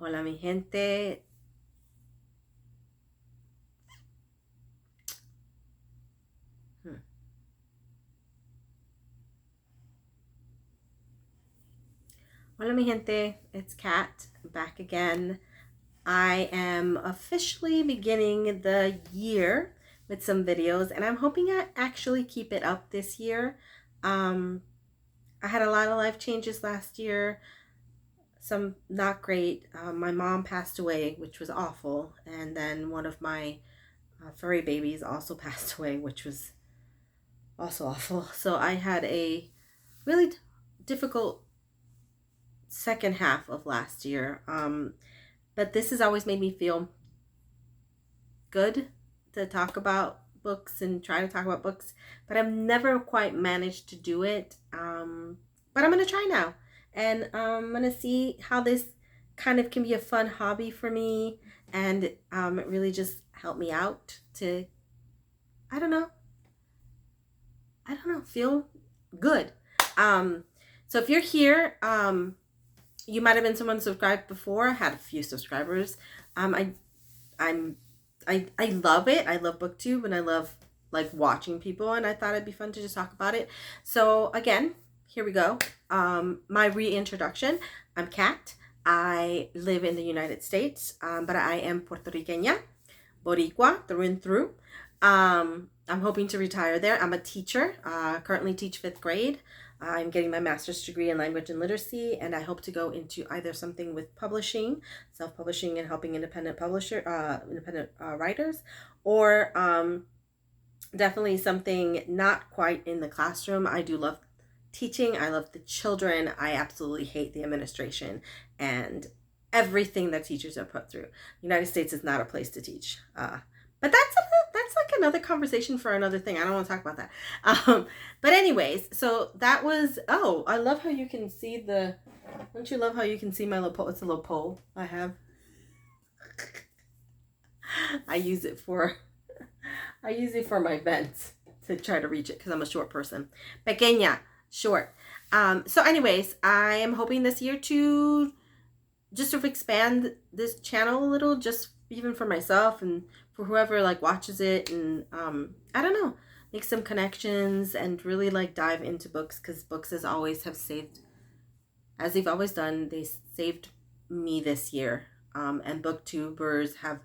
Hola mi gente. Hmm. Hola mi gente. It's Kat back again. I am officially beginning the year with some videos and I'm hoping I actually keep it up this year. Um, I had a lot of life changes last year, some not great. My mom passed away, which was awful, and then one of my furry babies also passed away, which was also awful. So I had a really difficult second half of last year. But this has always made me feel good to talk about books and try to talk about books, but I've never quite managed to do it. But I'm going to try now. And I'm going to see how this kind of can be a fun hobby for me and really just help me out to, I don't know, feel good. Um, so if you're here, you might have been someone subscribed before. I had a few subscribers. I I'm I love it. I love booktube and I love like watching people, and I thought it'd be fun to just talk about it. So again, here we go. My reintroduction. I'm Kat. I live in the United States, but I am Puerto Riqueña, Boricua through and through. I'm hoping to retire there. I'm a teacher. Currently teach fifth grade. I'm getting my master's degree in language and literacy, and I hope to go into either something with publishing, self-publishing, and helping independent writers, or definitely something not quite in the classroom. I do love teaching. I love the children. I absolutely hate the administration and everything that teachers are put through. The United States is not a place to teach. But that's like another conversation for another thing. I don't want to talk about that. But anyways, so that was. Oh, I love how you can see the. Don't you love how you can see my little pole? It's a little pole I have. I use it for. I use it for my vents to try to reach it because I'm a short person. Pequeña, short. So anyways, I am hoping this year to just sort of expand this channel a little, just even for myself and for whoever like watches it, and I don't know, make some connections and really like dive into books, because books as always have saved, as they've always done, they saved me this year, and booktubers have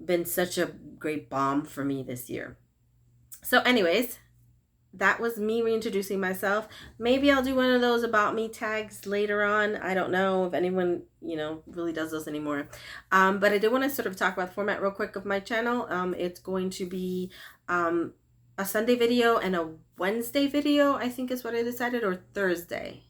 been such a great balm for me this year. So anyways, that was me reintroducing myself. Maybe I'll do one of those about me tags later on. I don't know if anyone, really does those anymore. But I did want to sort of talk about the format real quick of my channel. It's going to be a Sunday video and a Wednesday video, I think is what I decided, or Thursday.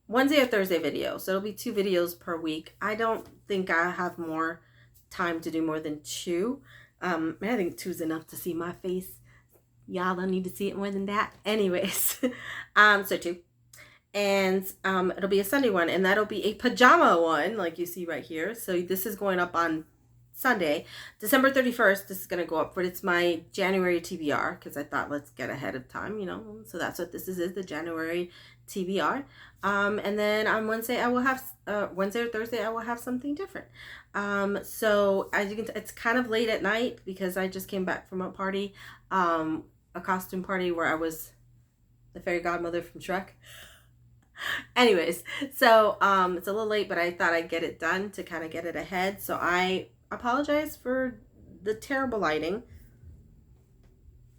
Wednesday or Thursday video. So it'll be 2 videos per week. I don't think I have more time to do more than 2. I think 2 is enough to see my face. Y'all don't need to see it more than that. Anyways, so 2. And it'll be a Sunday one, and that'll be a pajama one, like you see right here. So this is going up on Sunday, December 31st. This is going to go up, but it's my January TBR, because I thought let's get ahead of time, So that's what this is the January TBR. And then on Wednesday I will have Wednesday or Thursday I will have something different. So as you can it's kind of late at night because I just came back from a party, a costume party where I was the fairy godmother from Shrek. Anyways, so it's a little late, but I thought I'd get it done to kind of get it ahead. So I apologize for the terrible lighting.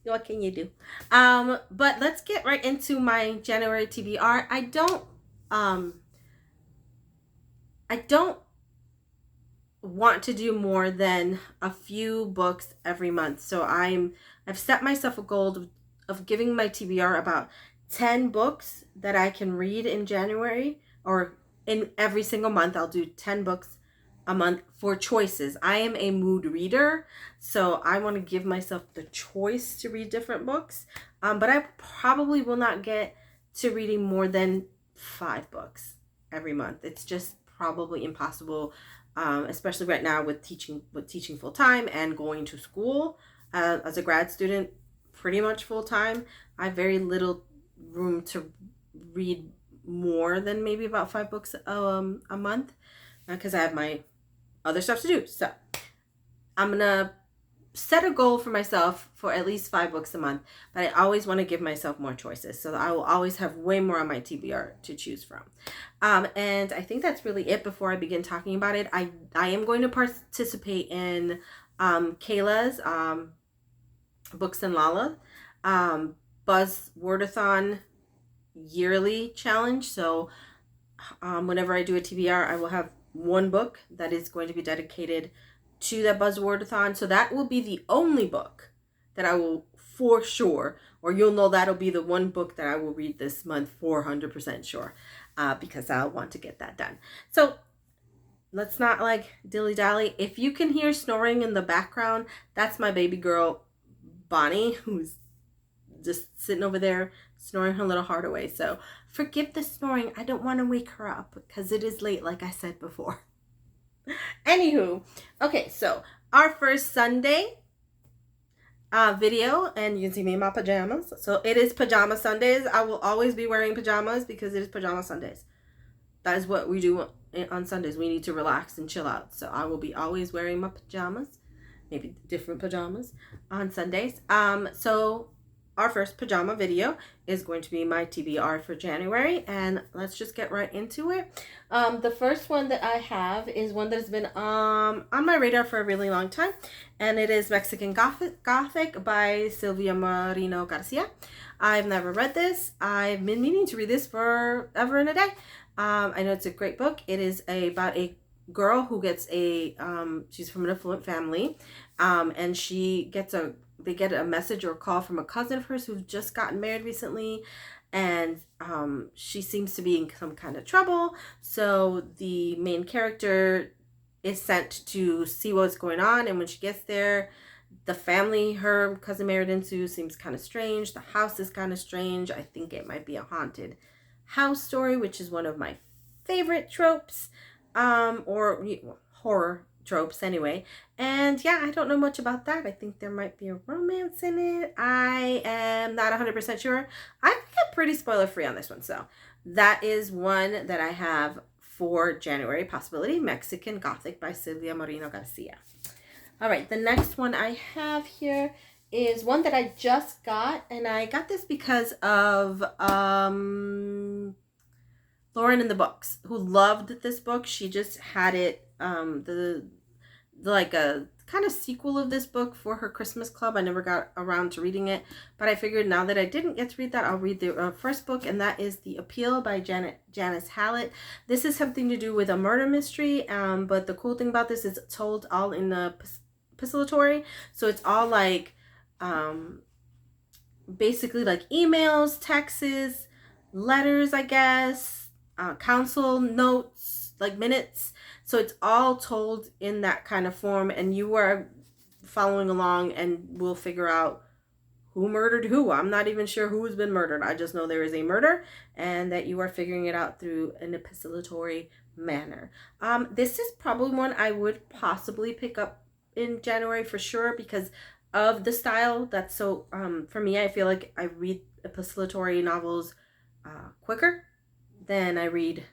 What can you do? But let's get right into my January TBR. I don't want to do more than a few books every month. So I've set myself a goal of giving my TBR about 10 books that I can read in January, or in every single month. I'll do 10 books a month for choices. I am a mood reader, so I want to give myself the choice to read different books. But I probably will not get to reading more than 5 books every month. It's just probably impossible, especially right now with teaching full time and going to school as a grad student, pretty much full time. I have very little room to read more than maybe about 5 books a month. because I have my other stuff to do. So I'm going to set a goal for myself for at least 5 books a month, but I always want to give myself more choices. So I will always have way more on my TBR to choose from. And I think that's really it. Before I begin talking about it, I am going to participate in Kayla's Books and Lala Buzz Wordathon yearly challenge. So whenever I do a TBR, I will have one book that is going to be dedicated to that Buzzwordathon. So that will be the only book that I will for sure, or you'll know that'll be the one book that I will read this month 400% sure, because I'll want to get that done. So let's not like dilly-dally. If you can hear snoring in the background, that's my baby girl, Bonnie, who's just sitting over there snoring her little heart away. So forgive the snoring. I don't want to wake her up because it is late, like I said before. Anywho, okay, so our first Sunday video, and you can see me in my pajamas. So it is Pajama Sundays. I will always be wearing pajamas because it is Pajama Sundays. That is what we do on Sundays. We need to relax and chill out. So I will be always wearing my pajamas, maybe different pajamas on Sundays. So our first pajama video is going to be my TBR for January, and let's just get right into it. The first one that I have is one that has been on my radar for a really long time, and it is Mexican Gothic by Silvia Moreno Garcia. I've never read this. I've been meaning to read this forever and a day. I know it's a great book. It is about a girl who gets she's from an affluent family, and they get a message or a call from a cousin of hers who's just gotten married recently, and she seems to be in some kind of trouble. So the main character is sent to see what's going on, and when she gets there, the family her cousin married into seems kind of strange. The house is kind of strange. I think it might be a haunted house story, which is one of my favorite tropes, or horror tropes anyway. And yeah, I don't know much about that. I think there might be a romance in it. I am not 100% sure. I think I'm pretty spoiler free on this one. So that is one that I have for January possibility, Mexican Gothic by Silvia Moreno Garcia. All right, the next one I have here is one that I just got, and I got this because of Lauren in the Books, who loved this book. She just had it, like a kind of sequel of this book for her Christmas club. I never got around to reading it, but I figured now that I didn't get to read that, I'll read the first book, and that is The Appeal by Janice Hallett. This is something to do with a murder mystery, but the cool thing about this is it's told all in the epistolatory, so it's all like basically like emails, texts, letters, I guess, council notes, like minutes. So it's all told in that kind of form, and you are following along and we'll figure out who murdered who. I'm not even sure who has been murdered. I just know there is a murder and that you are figuring it out through an epistolatory manner. This is probably one I would possibly pick up in January for sure because of the style. That's so, for me, I feel like I read epistolatory novels quicker than I read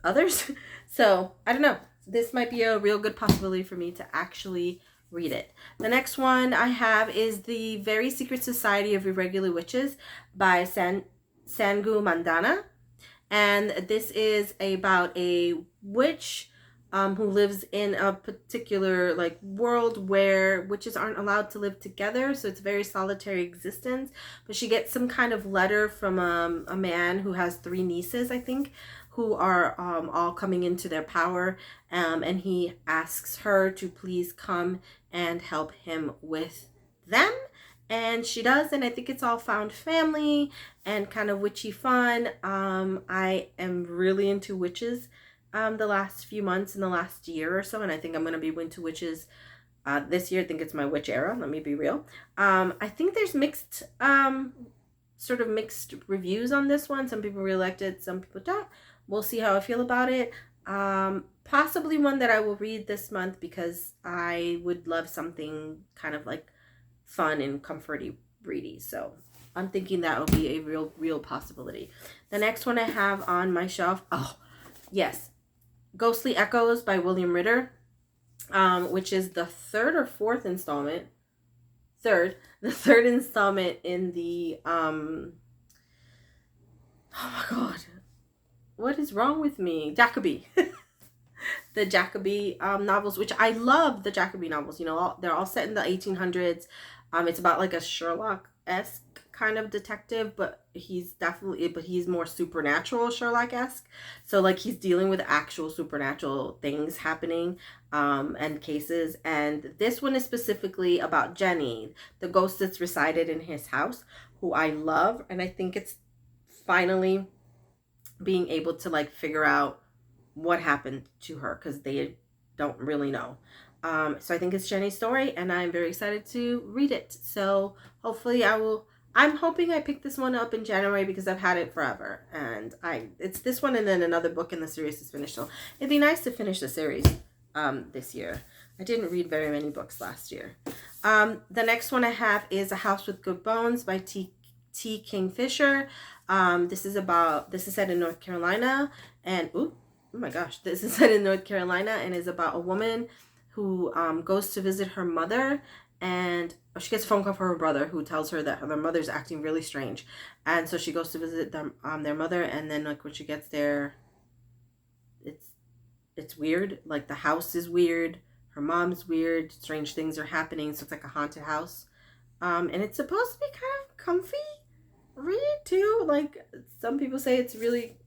others. So I don't know, this might be a real good possibility for me to actually read it. The next one I have is The Very Secret Society of Irregular Witches by Sangu Mandana, and this is about a witch who lives in a particular like world where witches aren't allowed to live together, so it's a very solitary existence. But she gets some kind of letter from a man who has 3 nieces, I think, who are all coming into their power, and he asks her to please come and help him with them, and she does, and I think it's all found family and kind of witchy fun. I am really into witches the last few months, in the last year or so, and I think I'm going to be into witches this year. I think it's my witch era, let me be real. I think there's mixed reviews on this one. Some people really liked it, some people don't. We'll see how I feel about it. Possibly one that I will read this month because I would love something kind of like fun and comforty ready. So I'm thinking that will be a real possibility. The next one I have on my shelf, oh yes, Ghostly Echoes by William Ritter, which is the third or fourth installment. The third installment in the oh my god, what is wrong with me? Jacoby. The Jacoby novels, which I love the Jacoby novels. You know, they're all set in the 1800s. It's about like a Sherlock-esque kind of detective, but he's more supernatural Sherlock-esque. So like he's dealing with actual supernatural things happening and cases. And this one is specifically about Jenny, the ghost that's resided in his house, who I love. And I think it's finally being able to like figure out what happened to her, because they don't really know. So I think it's Jenny's story, and I'm very excited to read it. So hopefully I'm hoping I pick this one up in January, because I've had it forever, and it's this one and then another book in the series is finished. So it'd be nice to finish the series this year. I didn't read very many books last year. The next one I have is A House with Good Bones by T. Kingfisher. This is set in North Carolina, and oh my gosh, this is set in North Carolina and is about a woman who goes to visit her mother, and she gets a phone call from her brother who tells her that her mother's acting really strange. And so she goes to visit them, their mother, and then like when she gets there, it's weird. Like the house is weird, her mom's weird, strange things are happening, so it's like a haunted house. And it's supposed to be kind of comfy read too. Like some people say it's really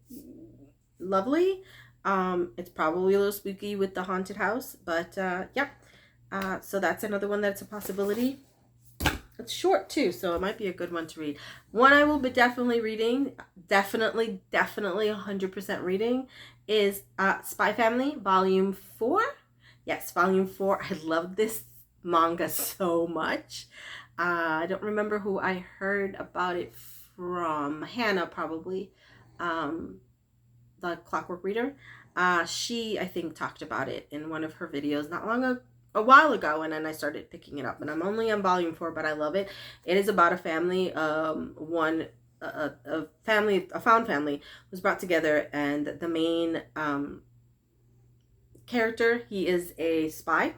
lovely. It's probably a little spooky with the haunted house, but yep. So that's another one that's a possibility. It's short too, so it might be a good one to read. One I will be definitely reading, definitely 100% reading, is Spy Family Volume 4. Yes, Volume 4. I love this manga so much. I don't remember who I heard about it from. Hannah, probably. The Clockwork Reader. She, I think, talked about it in one of her videos a while ago, and then I started picking it up. And I'm only on volume 4, but I love it. It is about a family. A found family was brought together, and the main character, he is a spy.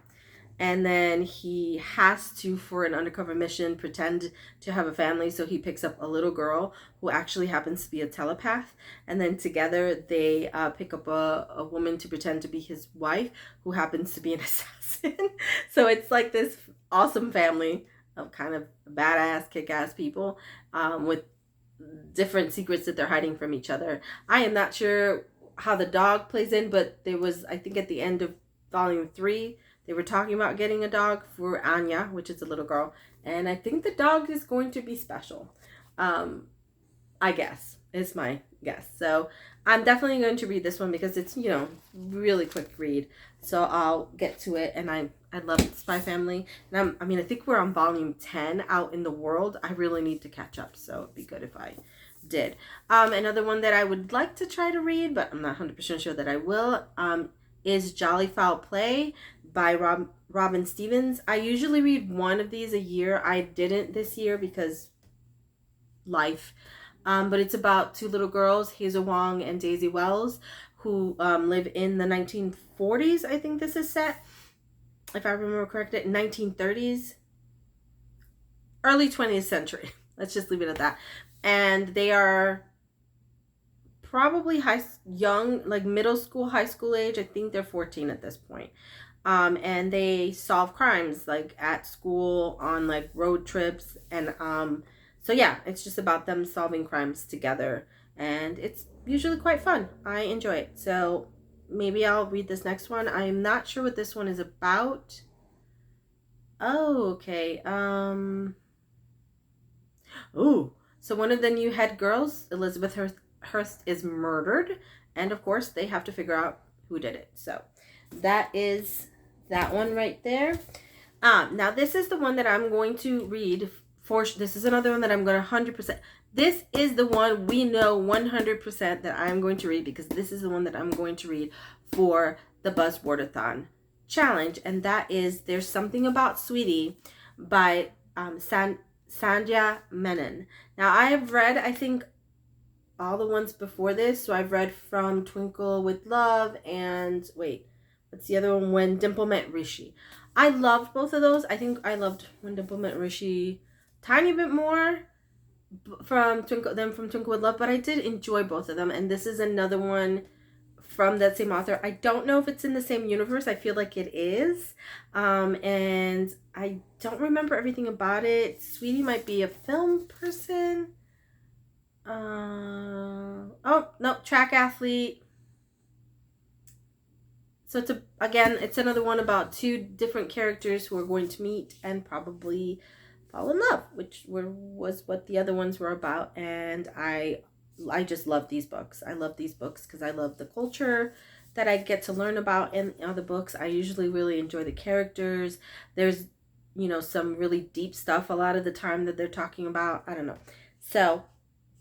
And then he has to, for an undercover mission, pretend to have a family. So he picks up a little girl who actually happens to be a telepath. And then together they pick up a woman to pretend to be his wife, who happens to be an assassin. So it's like this awesome family of kind of badass, kick-ass people with different secrets that they're hiding from each other. I am not sure how the dog plays in, but there was, I think at the end of volume 3, they were talking about getting a dog for Anya, which is a little girl. And I think the dog is going to be special. I guess. Is my guess. So I'm definitely going to read this one because it's, really quick read. So I'll get to it. And I love Spy Family. And I think we're on volume 10 out in the world. I really need to catch up. So it'd be good if I did. Another one that I would like to try to read, but I'm not 100% sure that I will, is Jolly Foul Play by Robin Stevens. I usually read one of these a year. I didn't this year because life. But it's about two little girls, Hazel Wong and Daisy Wells, who live in the 1940s. I think this is set, if I remember correctly, 1930s, early 20th century. Let's just leave it at that. And they are probably young, like middle school, high school age. I think they're 14 at this point. And they solve crimes like at school, on like road trips, and so yeah, it's just about them solving crimes together, and it's usually quite fun. I enjoy it. So maybe I'll read this next one. I'm not sure what this one is about. Oh, okay. So one of the new head girls, Elizabeth Hurst, is murdered, and of course they have to figure out who did it. So that is that one right there. Now this is the one that I'm going to read for. This is another one that I'm going to 100%. This is the one we know 100% that I'm going to read, because this is the one that I'm going to read for the Buzzwordathon challenge, and that is There's Something About Sweetie by Sandhya Menon. Now I have read, I think, all the ones before this. So I've read from Twinkle with Love and wait, what's the other one? When Dimple Met Rishi. I loved both of those. I think I loved When Dimple Met Rishi tiny bit more from Twinkle with Love, but I did enjoy both of them. And this is another one from that same author. I don't know if it's in the same universe. I feel like it is. And I don't remember everything about it. Sweetie might be a film person. Oh, no, track athlete. So it's another one about two different characters who are going to meet and probably fall in love, which was what the other ones were about. And I just love these books. I love these books because I love the culture that I get to learn about in other books. I usually really enjoy the characters. There's, some really deep stuff a lot of the time that they're talking about. I don't know. So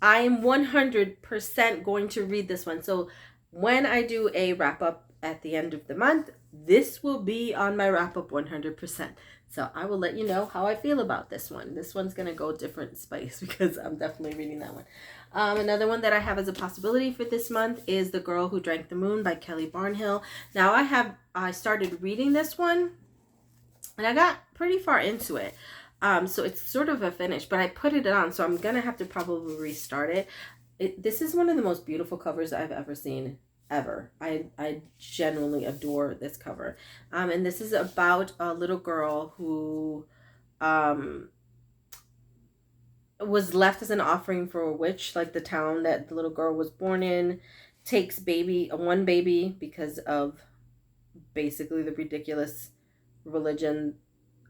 I am 100% going to read this one. So when I do a wrap up at the end of the month, this will be on my wrap up 100%. So I will let you know how I feel about this one. This one's going to go different spice because I'm definitely reading that one. Another one that I have as a possibility for this month is The Girl Who Drank the Moon by Kelly Barnhill. Now I started reading this one and I got pretty far into it. So it's sort of a finish, but I put it on, so I'm going to have to probably restart it. This is one of the most beautiful covers I've ever seen, ever. I genuinely adore this cover. And this is about a little girl who was left as an offering for a witch, like the town that the little girl was born in, takes one baby because of basically the ridiculous religion,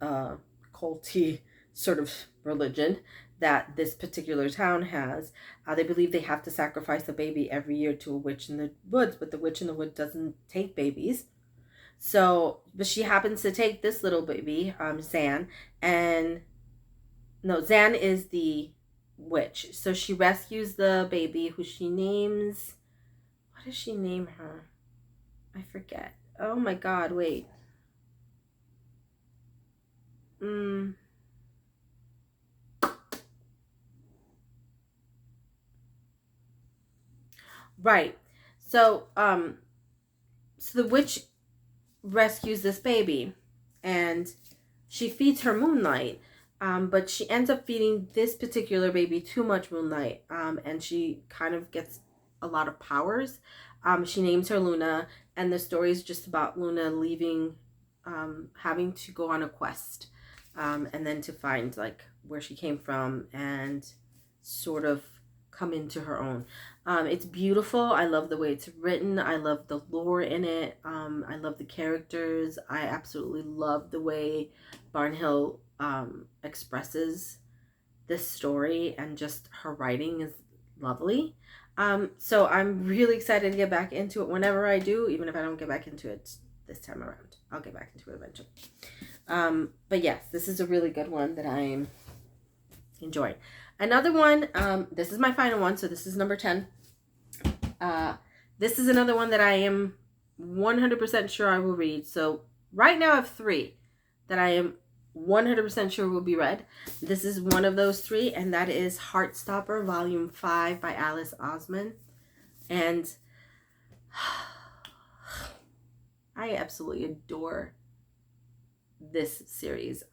culty sort of religion that this particular town has. They believe they have to sacrifice a baby every year to a witch in the woods, but the witch in the wood doesn't take babies. So, but she happens to take this little baby, Zan, and no, Zan is the witch. So she rescues the baby, who she names, what does she name her? I forget. Oh my God, wait. Right. So, so the witch rescues this baby and she feeds her Moonlight. But she ends up feeding this particular baby too much Moonlight. And she kind of gets a lot of powers. She names her Luna, and the story is just about Luna leaving, having to go on a quest, and then to find like where she came from and sort of come into her own. It's beautiful. I love the way it's written. I love the lore in it. I love the characters. I absolutely love the way Barnhill expresses this story, and just her writing is lovely. So I'm really excited to get back into it whenever I do, even if I don't get back into it this time around. I'll get back into it eventually. But yes, this is a really good one that I'm enjoying. Another one, this is my final one, so this is number 10. This is another one that I am 100% sure I will read. So right now I have 3 that I am 100% sure will be read. This is one of those 3, and that is Heartstopper Volume 5 by Alice Osman. And I absolutely adore this series.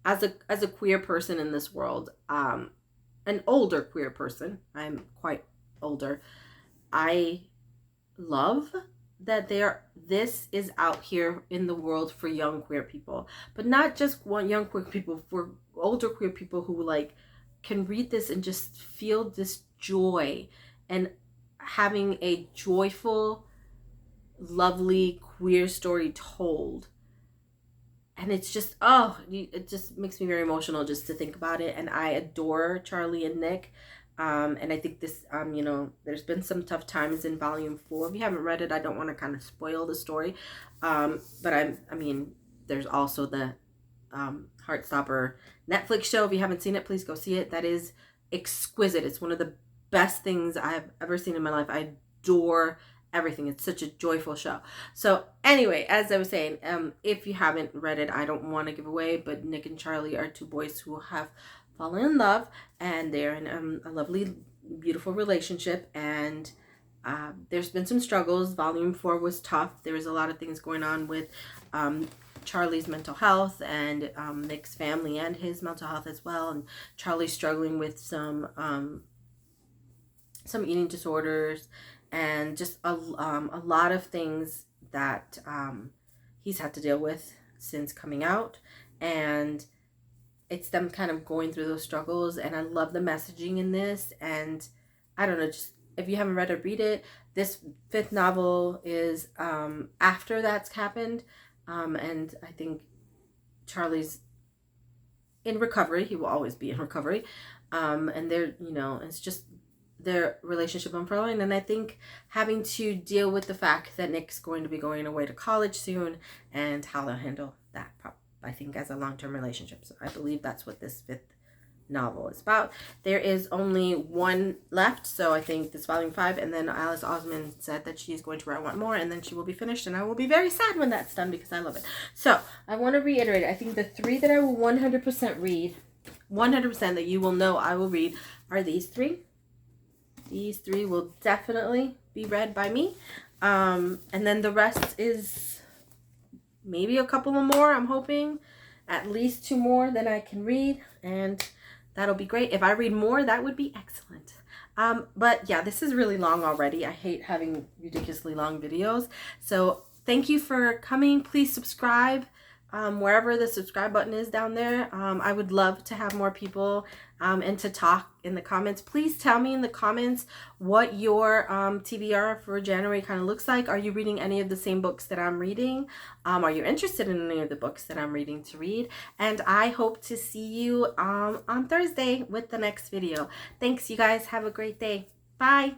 As a queer person in this world, an older queer person, I'm quite older, I love that this is out here in the world for young queer people, but not just young queer people, for older queer people who like can read this and just feel this joy and having a joyful, lovely queer story told. And it's just, it just makes me very emotional just to think about it. And I adore Charlie and Nick. And I think this, there's been some tough times in Volume 4. If you haven't read it, I don't want to kind of spoil the story. But there's also the Heartstopper Netflix show. If you haven't seen it, please go see it. That is exquisite. It's one of the best things I've ever seen in my life. I adore everything. It's such a joyful show. So anyway, as I was saying, if you haven't read it, I don't want to give away, but Nick and Charlie are 2 boys who have fallen in love, and they're in a lovely beautiful relationship, and there's been some struggles. Volume 4 was tough. There was a lot of things going on with Charlie's mental health and Nick's family and his mental health as well. And Charlie's struggling with some eating disorders and just a lot of things that he's had to deal with since coming out. And it's them kind of going through those struggles, and I love the messaging in this. And I don't know, just if you haven't read it, read it. This 5th novel is after that's happened, and I think Charlie's in recovery. He will always be in recovery, and they're, you know, it's just their relationship unfurling. And I think having to deal with the fact that Nick's going to be going away to college soon, and how they'll handle that, I think, as a long-term relationship. So I believe that's what this 5th novel is about. There is only one left, so I think this volume 5, and then Alice Osman said that she's going to write one more, and then she will be finished, and I will be very sad when that's done because I love it. So I want to reiterate, I think the 3 that I will 100% read, 100% that you will know I will read, are these 3. These 3 will definitely be read by me, and then the rest is maybe a couple of more. I'm hoping at least 2 more that I can read, and that'll be great. If I read more, that would be excellent. But yeah, this is really long already. I hate having ridiculously long videos. So thank you for coming. Please subscribe wherever the subscribe button is down there. I would love to have more people and to talk in the comments. Please tell me in the comments what your TBR for January kind of looks like. Are you reading any of the same books that I'm reading? Are you interested in any of the books that I'm reading to read? And I hope to see you on Thursday with the next video. Thanks, you guys. Have a great day. Bye.